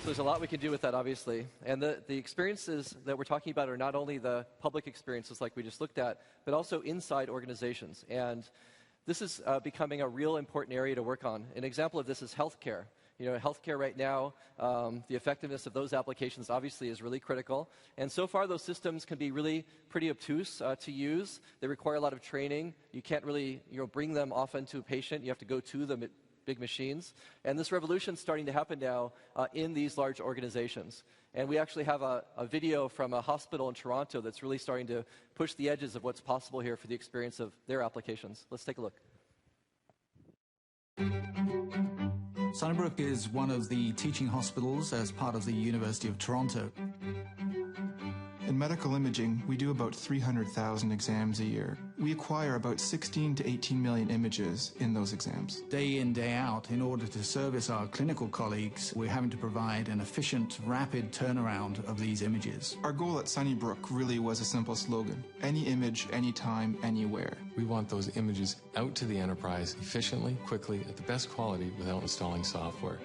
So there's a lot we can do with that, obviously. And the experiences that we're talking about are not only the public experiences like we just looked at, but also inside organizations. And this is becoming a real important area to work on. An example of this is healthcare. You know, healthcare right now, the effectiveness of those applications obviously is really critical. And so far, those systems can be really pretty obtuse to use. They require a lot of training. You can't really, bring them often to a patient. You have to go to them. Big machines. And this revolution is starting to happen now in these large organizations. And we actually have a video from a hospital in Toronto that's really starting to push the edges of what's possible here for the experience of their applications. Let's take a look. Sunnybrook is one of the teaching hospitals as part of the University of Toronto. In medical imaging, we do about 300,000 exams a year. We acquire about 16 to 18 million images in those exams. Day in, day out, in order to service our clinical colleagues, we're having to provide an efficient, rapid turnaround of these images. Our goal at Sunnybrook really was a simple slogan: any image, anytime, anywhere. We want those images out to the enterprise efficiently, quickly, at the best quality without installing software.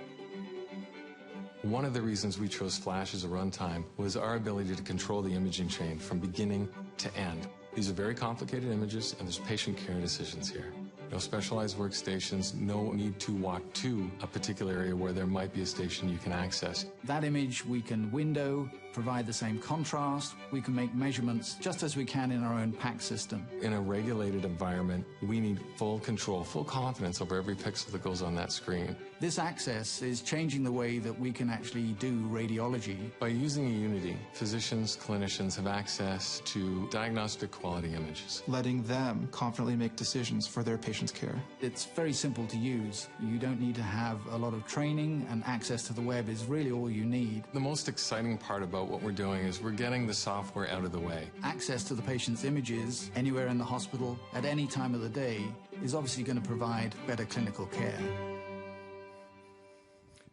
One of the reasons we chose Flash as a runtime was our ability to control the imaging chain from beginning to end. These are very complicated images, and there's patient care decisions here. No specialized workstations, no need to walk to a particular area where there might be a station you can access. That image we can window, provide the same contrast, we can make measurements just as we can in our own PAX system. In a regulated environment, we need full control, full confidence over every pixel that goes on that screen. This access is changing the way that we can actually do radiology. By using Eunity, physicians, clinicians have access to diagnostic quality images, letting them confidently make decisions for their patients' care. It's very simple to use. You don't need to have a lot of training, and access to the web is really all you need. The most exciting part about what we're doing is we're getting the software out of the way. Access to the patient's images anywhere in the hospital at any time of the day is obviously going to provide better clinical care.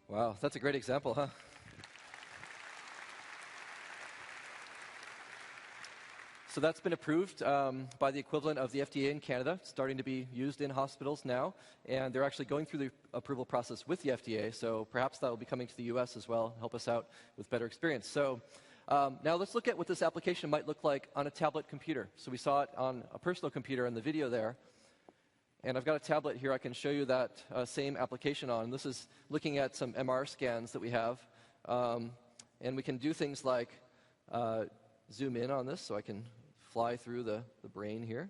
Wow, that's a great example, huh? So that's been approved by the equivalent of the FDA in Canada. It's starting to be used in hospitals now, and they're actually going through the approval process with the FDA, so perhaps that will be coming to the US as well, help us out with better experience. So now let's look at what this application might look like on a tablet computer. So we saw it on a personal computer in the video there, and I've got a tablet here I can show you that same application on. This is looking at some MR scans that we have, and we can do things like zoom in on this so I can fly through the brain here.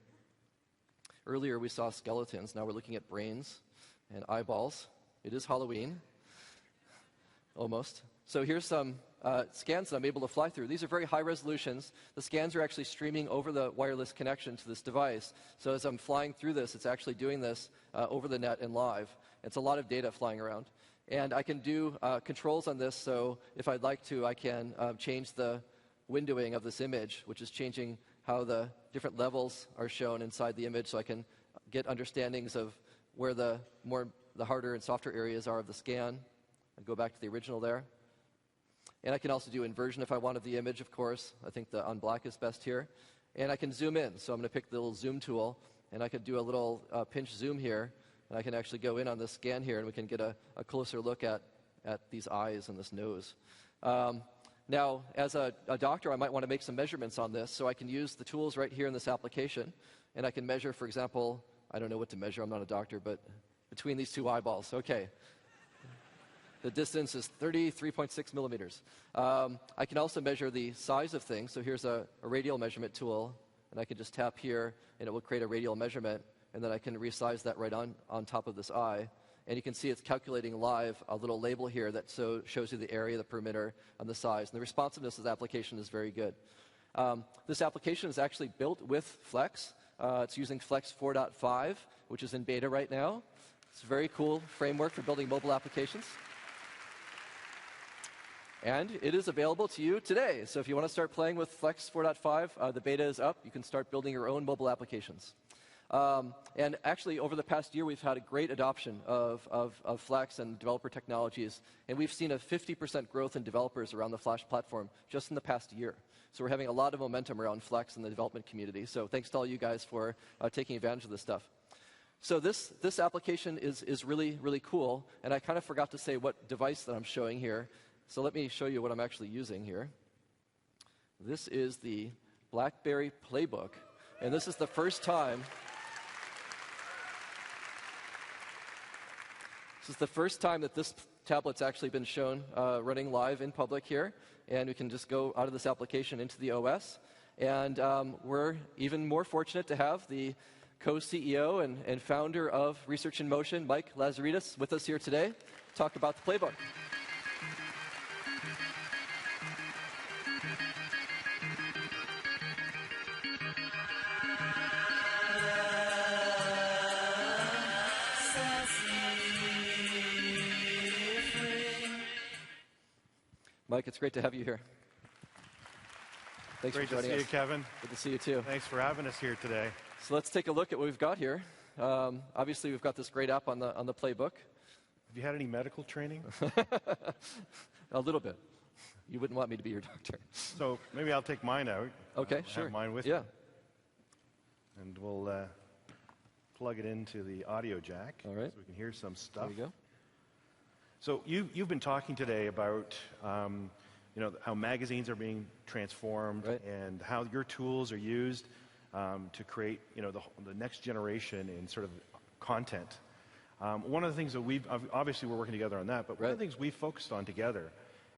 Earlier we saw skeletons, now we're looking at brains and eyeballs. It is Halloween, almost. So here's some scans that I'm able to fly through. These are very high resolutions. The scans are actually streaming over the wireless connection to this device. So as I'm flying through this, it's actually doing this over the net and live. It's a lot of data flying around. And I can do controls on this, so if I'd like to, I can change the windowing of this image, which is changing how the different levels are shown inside the image, so I can get understandings of where the harder and softer areas are of the scan. I'd go back to the original there. And I can also do inversion if I want of the image, of course. I think the on black is best here. And I can zoom in, so I'm going to pick the little zoom tool, and I could do a little pinch zoom here, and I can actually go in on this scan here, and we can get a closer look at these eyes and this nose. Now, as a doctor, I might want to make some measurements on this, so I can use the tools right here in this application, and I can measure, for example, I don't know what to measure, I'm not a doctor, but between these two eyeballs. Okay. The distance is 33.6 millimeters. I can also measure the size of things, so here's a radial measurement tool, and I can just tap here, and it will create a radial measurement, and then I can resize that right on top of this eye. And you can see it's calculating live a little label here that shows you the area, the perimeter, and the size. And the responsiveness of the application is very good. This application is actually built with Flex. It's using Flex 4.5, which is in beta right now. It's a very cool framework for building mobile applications. And it is available to you today. So if you want to start playing with Flex 4.5, the beta is up. You can start building your own mobile applications. And actually, over the past year, we've had a great adoption of Flex and developer technologies. And we've seen a 50% growth in developers around the Flash platform just in the past year. So we're having a lot of momentum around Flex in the development community. So thanks to all you guys for taking advantage of this stuff. So this application is really, really cool. And I kind of forgot to say what device that I'm showing here. So let me show you what I'm actually using here. This is the BlackBerry Playbook, and this is the first time. This is the first time that this tablet's actually been shown running live in public here, and we can just go out of this application into the OS. And we're even more fortunate to have the co-CEO and founder of Research in Motion, Mike Lazaridis, with us here today to talk about the Playbook. Mike, it's great to have you here. Thanks Great for joining us. Great to see you, Kevin. Good to see you, too. Thanks for having us here today. So let's take a look at what we've got here. Obviously, we've got this great app on the Playbook. Have you had any medical training? A little bit. You wouldn't want me to be your doctor. So maybe I'll take mine out. Okay, I'll sure. have mine with yeah. me. And we'll plug it into the audio jack. All right. So we can hear some stuff. There you go. So you've been talking today about how magazines are being transformed, right, and how your tools are used to create the next generation in sort of content. One of the things that obviously we're working together on that, but one of the things we've focused on together